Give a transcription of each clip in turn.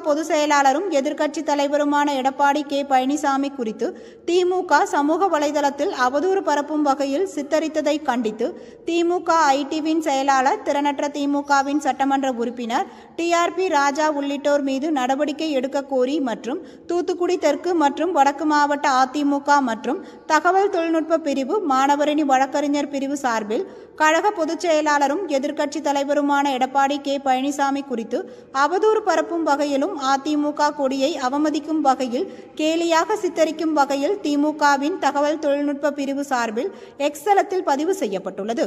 பொதுச் செயலாளரும் எதிர்க்கட்சி தலைவருமான எடப்பாடி கே பழனிசாமி குறித்து திமுக சமூக வலைதளத்தில் அவதூறு பரப்பும் வகையில் சித்தரித்ததை கண்டித்து திமுக ஐடிவின் செயலாளர், திறனற்ற திமுகவின் சட்டமன்ற உறுப்பினர் டிஆர்பி ராஜா உள்ளிட்டோர் மீது நடவடிக்கை எடுக்க கோரி மற்றும் தூத்துக்குடி தெற்கு மற்றும் வடக்கு மாவட்ட அதிமுக மற்றும் தகவல் தொழில்நுட்ப பிரிவு மாணவரணி வழக்கறிஞர் பிரிவு சார்பில் கழக பொதுச் செயலாளரும் எதிர்க்கட்சி தலைவருமான எடப்பாடி கே பழனிசாமி குறித்து அவதூறு பரப்பும் வகையிலும் அதிமுக கொடியை அவமதிக்கும் வகையில் கேலியாக சித்தரிக்கும் வகையில் திமுகவின் தகவல் தொழில்நுட்ப பிரிவு சார்பில் எக்ஸ் தளத்தில் பதிவு செய்யப்பட்டுள்ளது.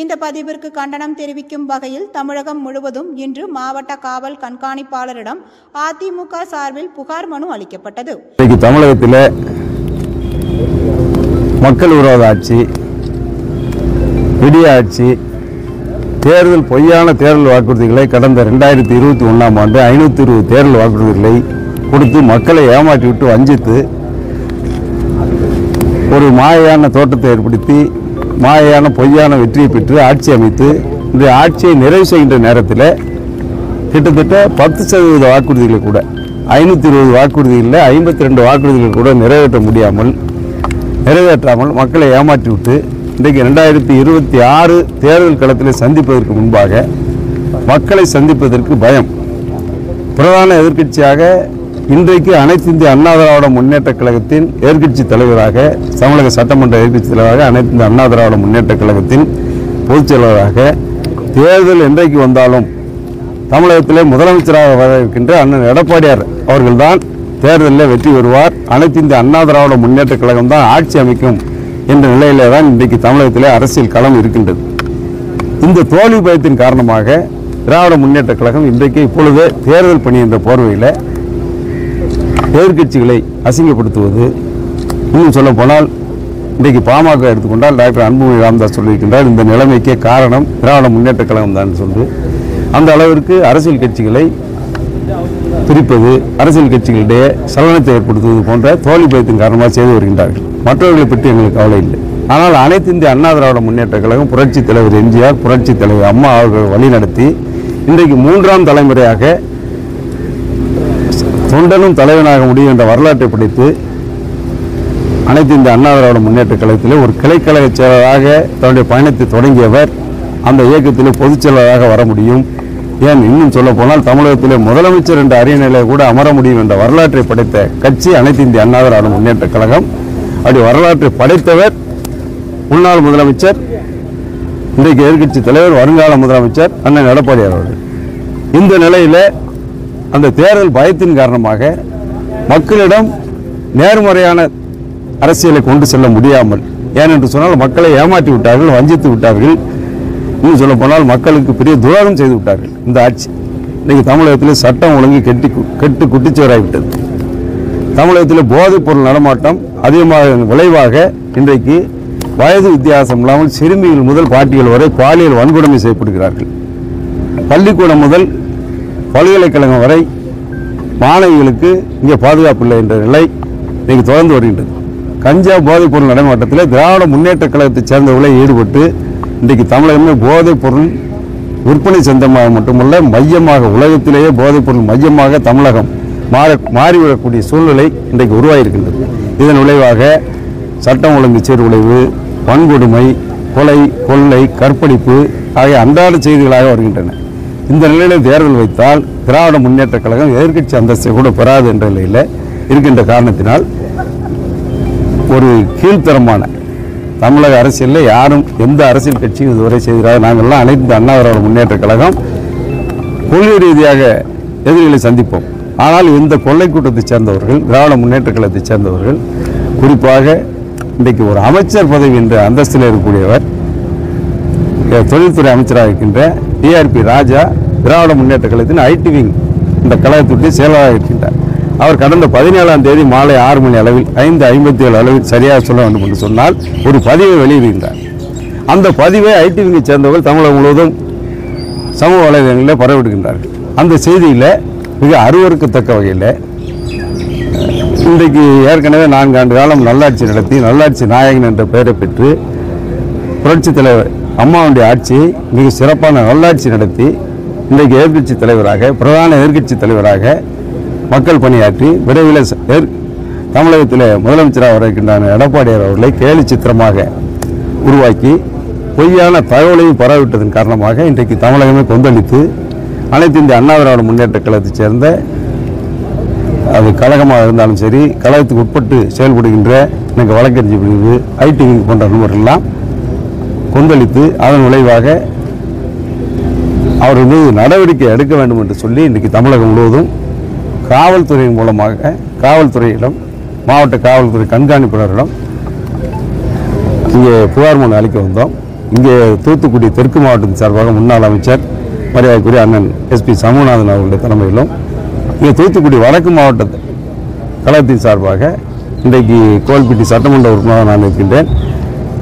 இந்த பதிவிற்கு கண்டனம் தெரிவிக்கும் வகையில் தமிழகம் முழுவதும் இன்று மாவட்ட காவல் கண்காணிப்பாளரிடம் அதிமுக சார்பில் புகார் மனு அளிக்கப்பட்டது. தமிழகத்தில் மக்கள் விரோத ஆட்சி, விடிய ஆட்சி, தேர்தல் பொய்யான தேர்தல் வாக்குறுதிகளை கடந்த 2021ஆம் ஆண்டு 520 தேர்தல் வாக்குறுதிகளை கொடுத்து மக்களை ஏமாற்றிவிட்டு வஞ்சித்து ஒரு மாயான தோட்டத்தை ஏற்படுத்தி மாயான பொய்யான வெற்றியை பெற்று ஆட்சி அமைத்து இந்த ஆட்சியை நிறைவு செய்கின்ற நேரத்தில் கிட்டத்தட்ட 10% வாக்குறுதிகளை கூட 520 வாக்குறுதிகளில் 52 வாக்குறுதிகள் கூட நிறைவேற்றாமல் மக்களை ஏமாற்றிவிட்டு இன்றைக்கு 2026 தேர்தல் களத்தில் சந்திப்பதற்கு முன்பாக மக்களை சந்திப்பதற்கு பயம். பிரதான எதிர்க்கட்சியாக இன்றைக்கு அனைத்து இந்திய அண்ணா திராவிட முன்னேற்ற கழகத்தின் எதிர்க்கட்சி தலைவராக, தமிழக சட்டமன்ற எதிர்க்கட்சி தலைவராக, அனைத்து இந்திய அண்ணா திராவிட முன்னேற்ற கழகத்தின் பொதுச் செயலாளராக தேர்தல் என்றைக்கு வந்தாலும் தமிழகத்திலே முதலமைச்சராக வர இருக்கின்ற அண்ணன் எடப்பாடியார் அவர்கள்தான் தேர்தலில் வெற்றி பெறுவார், அனைத்து இந்திய அண்ணா திராவிட முன்னேற்ற கழகம் தான் ஆட்சி அமைக்கும் என்ற நிலையிலே தான் இன்றைக்கு தமிழகத்திலே அரசியல் களம் இருக்கின்றது. இந்த தோல்வி பயத்தின் காரணமாக திராவிட முன்னேற்ற கழகம் இன்றைக்கு இப்பொழுது தேர்தல் பணி என்ற போர்வையில் எதிர்க்கட்சிகளை அசிங்கப்படுத்துவது, இன்னும் சொல்ல போனால் இன்றைக்கு பாமக எடுத்துக்கொண்டால் டாக்டர் அன்புமணி ராமதாஸ் சொல்லியிருக்கின்றார், இந்த நிலைமைக்கே காரணம் திராவிட முன்னேற்ற கழகம் தான் சொல்லி அந்த அளவிற்கு அரசியல் கட்சிகளை பிரிப்பது, அரசியல் கட்சிகளிடையே சலனத்தை ஏற்படுத்துவது போன்ற தோல்வி பயத்தின் காரணமாக செய்து வருகின்றார்கள். மற்றவர்களை பற்றி எங்களுக்கு கவலை இல்லை. ஆனால் அனைத்து இந்திய அண்ணா திராவிட முன்னேற்ற கழகம் புரட்சித் தலைவர் எம்ஜிஆர், புரட்சித் தலைவர் அம்மா அவர்கள் வழிநடத்தி இன்றைக்கு 3ஆம் தலைமுறையாக தொண்டனும் தலைவனாக முடியும் என்ற வரலாற்றை படைத்து அனைத்து இந்திய அண்ணா திராவிட முன்னேற்ற கழகத்தில் ஒரு கிளைக்கழக செயலராக தன்னுடைய பயணத்தை தொடங்கியவர் அந்த இயக்கத்தில் பொதுச் செயலராக வர முடியும். ஏன் இன்னும் சொல்ல போனால் தமிழகத்திலே முதலமைச்சர் என்ற அரியணையிலே கூட அமர முடியும் என்ற வரலாற்றை படைத்த கட்சி அனைத்து இந்திய அண்ணா திராவிட முன்னேற்ற கழகம். அப்படி வரலாற்றை படைத்தவர் முன்னாள் முதலமைச்சர், இன்றைக்கு எதிர்க்கட்சி தலைவர், வருங்கால முதலமைச்சர் அண்ணன் எடப்பாடியார் அவர்கள். இந்த நிலையில் அந்த தேர்தல் பயத்தின் காரணமாக மக்களிடம் நேர்மறையான அரசியலை கொண்டு செல்ல முடியாமல், ஏனென்று சொன்னால் மக்களை ஏமாற்றி விட்டார்கள், வஞ்சித்து விட்டார்கள், இன்னும் சொல்ல போனால் மக்களுக்கு பெரிய துரோகம் செய்து விட்டார்கள். இந்த ஆட்சி இன்றைக்கு தமிழகத்தில் சட்டம் ஒழுங்கு கெட்டு குட்டிச்சுவராகிவிட்டது. தமிழகத்தில் போதைப் பொருள் நடமாட்டம் அதிகமாக விளைவாக இன்றைக்கு வயது வித்தியாசம் இல்லாமல் சிறுமிகள் முதல் பாட்டிகள் வரை பாலியல் வன்கொடுமை செய்யப்படுகிறார்கள். பள்ளிக்கூடம் முதல் பல்கலைக்கழகம் வரை மாணவிகளுக்கு இங்கே பாதுகாப்பு இல்லை என்ற நிலை இன்றைக்கு தொடர்ந்து வருகின்றது. கஞ்சா போதைப் பொருள் நடமாட்டத்தில் திராவிட முன்னேற்ற கழகத்தைச் சேர்ந்தவர்களை ஈடுபட்டு இன்றைக்கு தமிழகமே போதைப் பொருள் விற்பனை சந்தமாக மட்டுமல்ல மையமாக, உலகத்திலேயே போதைப் பொருள் மையமாக தமிழகம் மாறிவிடக்கூடிய சூழ்நிலை இன்றைக்கு உருவாகியிருக்கின்றது. இதன் விளைவாக சட்டம் ஒழுங்கு சீர்குலைவு, வன்கொடுமை, கொலை, கொள்ளை, கற்பழிப்பு ஆகிய அன்றாட செய்திகளாக வருகின்றன. இந்த நிலையில் தேர்தல் வைத்தால் திராவிட முன்னேற்ற கழகம் எதிர்க்கட்சி அந்தஸ்தை கூட பெறாது என்ற நிலையில் இருக்கின்ற காரணத்தினால் ஒரு கீழ்த்தரமான தமிழக அரசியலில் யாரும் எந்த அரசியல் கட்சியும் இதுவரை செய்கிறார்கள். நாங்கள்லாம் அனைத்து அண்ணா திராவிட முன்னேற்ற கழகம் கொள்கை ரீதியாக எதிரிகளை சந்திப்போம். ஆனால் இந்த கொள்ளை கூட்டத்தைச் சேர்ந்தவர்கள், திராவிட முன்னேற்ற கழகத்தைச் சேர்ந்தவர்கள், குறிப்பாக இன்றைக்கு ஒரு அமைச்சர் பதவி என்ற அந்தஸ்தில் இருக்கக்கூடியவர், தொழில்துறை அமைச்சராக இருக்கின்ற டிஆர்பி ராஜா திராவிட முன்னேற்ற கழகத்தின் ஐடி விங் இந்த கழகத்துடைய செயலாளராக இருக்கின்றார். அவர் கடந்த 17ஆம் தேதி மாலை 6 மணி அளவில் 5:57 அளவில் சரியாக சொல்ல வேண்டும் என்று சொன்னால் ஒரு பதிவை வெளியிடுகின்றார். அந்த பதிவை ஐடி விங்கை சேர்ந்தவர்கள் தமிழகம் முழுவதும் சமூக வலைதளங்களில் பரவிடுகின்றார்கள். அந்த செய்தியில் மிக அருவருக்கத்தக்க வகையில் இன்றைக்கு ஏற்கனவே 4 ஆண்டு காலம் நல்லாட்சி நடத்தி நல்லாட்சி நாயகன் என்ற பெயரை பெற்று புரட்சித் தலைவர் அம்மாவுடைய ஆட்சியை மிக சிறப்பான நல்லாட்சி நடத்தி இன்றைக்கு எதிர்க்கட்சி தலைவராக, பிரதான எதிர்க்கட்சி தலைவராக மக்கள் பணியாற்றி விரைவில் தமிழகத்தில் முதலமைச்சராக இருக்கின்ற எடப்பாடியார் அவர்களை கேலி சித்திரமாக உருவாக்கி பொய்யான தகவலையும் பரவிட்டதன் காரணமாக இன்றைக்கு தமிழகமே கொந்தளித்து அனைத்து இந்திய அண்ணா திராவிட முன்னேற்ற கழகத்தைச் சேர்ந்த அது கழகமாக இருந்தாலும் சரி, கழகத்துக்கு உட்பட்டு செயல்படுகின்ற எனக்கு வழக்கறிஞர் பிரிவு, ஐடி விங் போன்ற நண்பர்கள்லாம் கொந்தளித்து அதன் விளைவாக அவர்கள் மீது நடவடிக்கை எடுக்க வேண்டும் என்று சொல்லி இன்றைக்கு தமிழகம் முழுவதும் காவல்துறையின் மூலமாக காவல்துறையிடம், மாவட்ட காவல்துறை கண்காணிப்பாளரிடம் இங்கே புகார் மனு அளிக்க வந்தோம். இங்கே தூத்துக்குடி தெற்கு மாவட்டத்தின் சார்பாக முன்னாள் அமைச்சர் மரியாதைக்குரிய அண்ணன் எஸ்பி சமூகநாதன் அவர்களுடைய தலைமையிலும், இங்கே தூத்துக்குடி வடக்கு மாவட்ட கழகத்தின் சார்பாக இன்றைக்கு கோவில்பட்டி சட்டமன்ற உறுப்பினராக நான் இருக்கின்றேன்.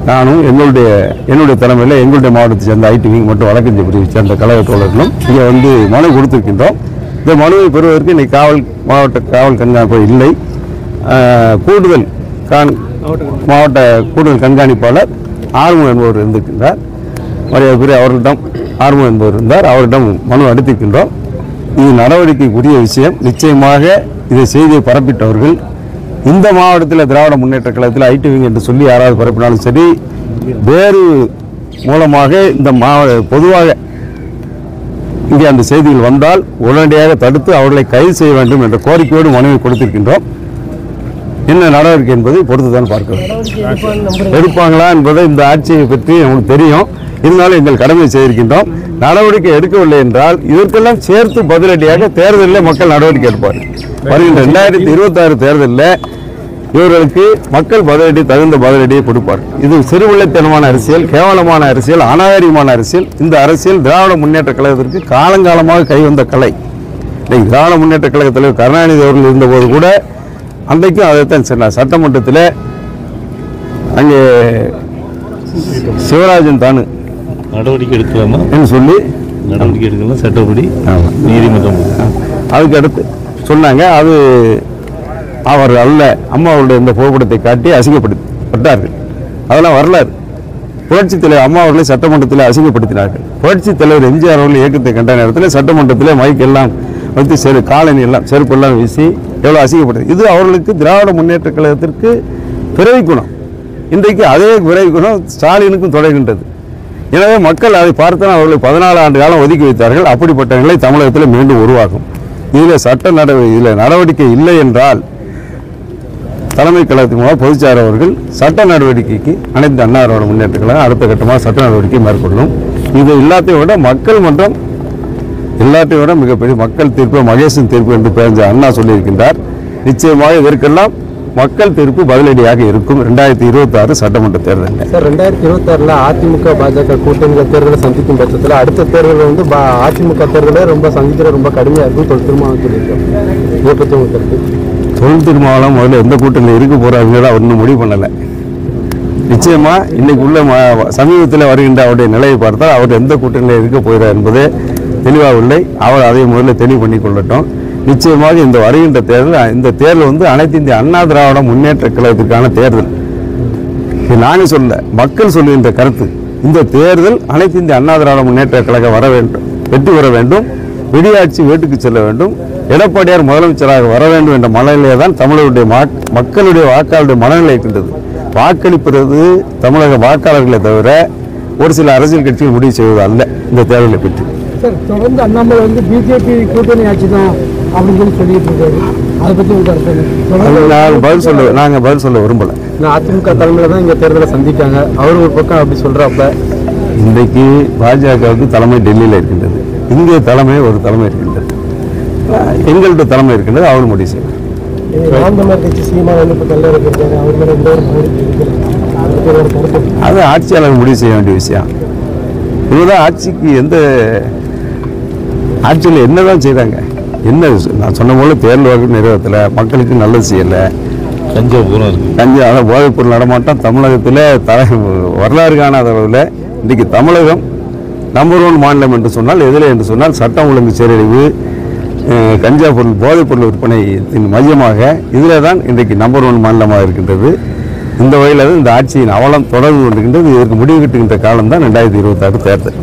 நானும் என்னுடைய தலைமையில் எங்களுடைய மாவட்டத்தை சேர்ந்த ஐடி விங் மற்றும் வழக்கறிஞர் பிரிவை சேர்ந்த கழக தோழர்களும் இங்கே வந்து மனு கொடுத்திருக்கின்றோம். இந்த மனுவை பெறுவதற்கு இன்றைக்கு மாவட்ட காவல் கண்காணிப்பு இல்லை. மாவட்ட கூடுதல் கண்காணிப்பாளர் ஆறுமுகம் என்பவர் இருந்திருக்கின்றார். மரியாதைக்குரிய அவர்களிடம் ஆறுமுகம் என்பவர் இருந்தார். அவரிடம் மனு அளித்திருக்கின்றோம். இது நடவடிக்கைக்குரிய விஷயம். நிச்சயமாக இதை செய்தியை பரப்பிட்டவர்கள் இந்த மாவட்டத்தில் திராவிட முன்னேற்ற கழகத்தில் ஐடி விங் என்று சொல்லி யாராவது பரப்பினாலும் சரி, வேறு மூலமாக இந்த பொதுவாக இங்கே அந்த செய்திகள் வந்தால் உடனடியாக தடுத்து அவர்களை கைது செய்ய வேண்டும் என்ற கோரிக்கையோடு மனுவை கொடுத்திருக்கின்றோம். என்ன நடவடிக்கை என்பதை பொறுத்துதான் பார்க்க வேண்டும். எடுப்பாங்களா என்பதை இந்த ஆட்சியை பற்றி நமக்கு தெரியும். இருந்தாலும் எங்கள் கடமை செய்திருக்கின்றோம். நடவடிக்கை எடுக்கவில்லை என்றால் இதற்கெல்லாம் சேர்த்து பதிலடியாக தேர்தலில் மக்கள் நடவடிக்கை எடுப்பார்கள். வருகின்ற 2026 தேர்தலில் இவர்களுக்கு மக்கள் தகுந்த பதிலடியை கொடுப்பார். இது சிறுவில்லைத்தனமான அரசியல், கேவலமான அரசியல், அநாகரிகமான அரசியல். இந்த அரசியல் திராவிட முன்னேற்ற கழகத்திற்கு காலங்காலமாக கைவந்த கலை. திராவிட முன்னேற்ற கழக தலைவர் கருணாநிதி அவர்கள் இருந்தபோது கூட அன்றைக்கும் அதைத்தான் சொன்னார். சட்டமன்றத்தில் அங்கே சிவராஜன் தானு நடவடிக்கை எடுக்கலாமா என்று சொல்லி நடவடிக்கை எடுக்கலாம் சட்டப்படி நீதிமன்றம் அதுக்கு அடுத்து சொன்னாங்க. அது அவர் அல்ல, அம்மாவுடைய இந்த புகைப்படத்தை காட்டி அசிங்கப்படுத்தப்பட்டார்கள். அதெல்லாம் வரலாறு. புரட்சித் தலைவர் அம்மா அவர்களை சட்டமன்றத்தில் அசிங்கப்படுத்தினார்கள். புரட்சித் தலைவர் எம்ஜிஆர் அவர்கள் இயக்கத்தை கண்ட நேரத்தில் சட்டமன்றத்தில் மைக் எல்லாம் வைத்து காலனி எல்லாம் செருப்பெல்லாம் வீசி எவ்வளோ அசிங்கப்படுது. இது அவர்களுக்கு திராவிட முன்னேற்ற கழகத்திற்கு பிறவி குணம். இன்றைக்கு அதே பிறவி குணம் ஸ்டாலினுக்கும் தொடர்கின்றது. எனவே மக்கள் அதை பார்த்தால் அவர்களை 14 ஆண்டு காலம் ஒதுக்கி வைத்தார்கள். அப்படிப்பட்ட நிலை தமிழகத்தில் மீண்டும் உருவாகும். இதில் நடவடிக்கை இல்லை என்றால் தலைமை கழகத்தின் மூலம் பொதுச்செயலாளர் அவர்கள் சட்ட நடவடிக்கைக்கு அனைத்து அண்ணா திராவிட முன்னேற்ற கழகம் அடுத்த கட்டமாக சட்ட நடவடிக்கை மேற்கொள்ளும். இது எல்லாத்தையும் விட மக்கள் மன்றம் எல்லாத்தையும் விட மிகப்பெரிய மக்கள் தீர்ப்பு, மகேசன் தீர்ப்பு என்று பேஞ்ச அண்ணா சொல்லியிருக்கின்றார். நிச்சயமாக இதற்கெல்லாம் மக்கள் தீர்ப்பு பதிலடியாக இருக்கும் 2026 சட்டமன்ற தேர்தல். சார், 2026 அதிமுக பாஜக கூட்டணிகள் தேர்தலை சந்திக்கும் பட்சத்தில் அடுத்த தேர்தல் வந்து அதிமுக தேர்தலை ரொம்ப சந்திக்கிற ரொம்ப கடுமையாக இருக்கும். தொல் திருமாவளவன் சொல்லியிருக்கோம். இதை பற்றி உங்கள் கருத்து? தொல் திருமாவளவன் முதல்ல எந்த கூட்டணியில் இருக்க போறாங்க அவர் இன்னும் முடிவு பண்ணலை. நிச்சயமா இன்னைக்கு உள்ள சமீபத்தில் வருகின்ற அவருடைய நிலையை பார்த்தால் அவர் எந்த கூட்டணியில் இருக்க போகிறார் என்பதே தெளிவாக இல்லை. அவர் அதை முதல்ல தெளிவு பண்ணி கொள்ளட்டும். நிச்சயமாக இந்த வருகின்ற தேர்தல், இந்த தேர்தல் வந்து அனைத்து இந்திய அண்ணா திராவிட முன்னேற்ற கழகத்திற்கான தேர்தல். நானே சொல்ல, மக்கள் சொல்லுகின்ற கருத்து. இந்த தேர்தல் அனைத்து இந்திய அண்ணா திராவிட முன்னேற்ற கழகம் வர வேண்டும், வெற்றி பெற வேண்டும், விடியாட்சி வீட்டுக்கு செல்ல வேண்டும், எடப்பாடியார் முதலமைச்சராக வர வேண்டும் என்ற மனநிலையே தான் தமிழருடைய மக்களுடைய வாக்காளருடைய மனநிலை இருக்கின்றது. வாக்களிப்பது தமிழக வாக்காளர்களை தவிர ஒரு சில அரசியல் கட்சிகள் முடிவு செய்வது அல்ல இந்த தேர்தலை பற்றி. சார், தொடர்ந்து அண்ணாமலை வந்து பிஜேபி கூட்டணி ஆட்சி தான் அப்படின்னு சொல்லிட்டு இருக்காரு. அதை பற்றி நாங்கள் பதில் சொல்ல விரும்பலை. அதிமுக தலைமையில் தான் இங்கே தேர்தலை சந்திக்காங்க. அவர் ஒரு பக்கம் அப்படி சொல்கிறாப்ப இன்றைக்கு பாஜகவுக்கு தலைமை டெல்லியில் இருக்கின்றது, இங்கே தலைமை ஒரு தலைமை இருக்கின்றது, எங்கள்கிட்ட தலைமை இருக்கின்றது. அவர் முடிவு செய்வார். அது ஆட்சியாளர் முடிவு செய்ய வேண்டிய விஷயம். இதுதான் ஆட்சிக்கு எந்த ஆட்சியில் என்னதான் செய்கிறாங்க, என்ன நான் சொன்ன போல தேர்தல் வாக்கு நிறைவேற்றலை, மக்களுக்கு நல்லது செய்யலை. கஞ்சா போதைப் பொருள் நடமாட்டம் தமிழகத்தில் வரலாறு காணாத அளவில் இன்றைக்கு தமிழகம் நம்பர் 1 மாநிலம் என்று சொன்னால் எதில் என்று சொன்னால் சட்டம் ஒழுங்கு சீரழிவு, கஞ்சா பொருள், போதைப் பொருள் விற்பனையின் மையமாக இதில் தான் இன்றைக்கு நம்பர் 1 மாநிலமாக இருக்கின்றது. இந்த வகையில் இந்த ஆட்சியின் அவலம் தொடர்ந்து கொண்டிருக்கின்றது. இதற்கு முடிவு கட்டுகின்ற காலம்தான் 2026 தேர்தல்.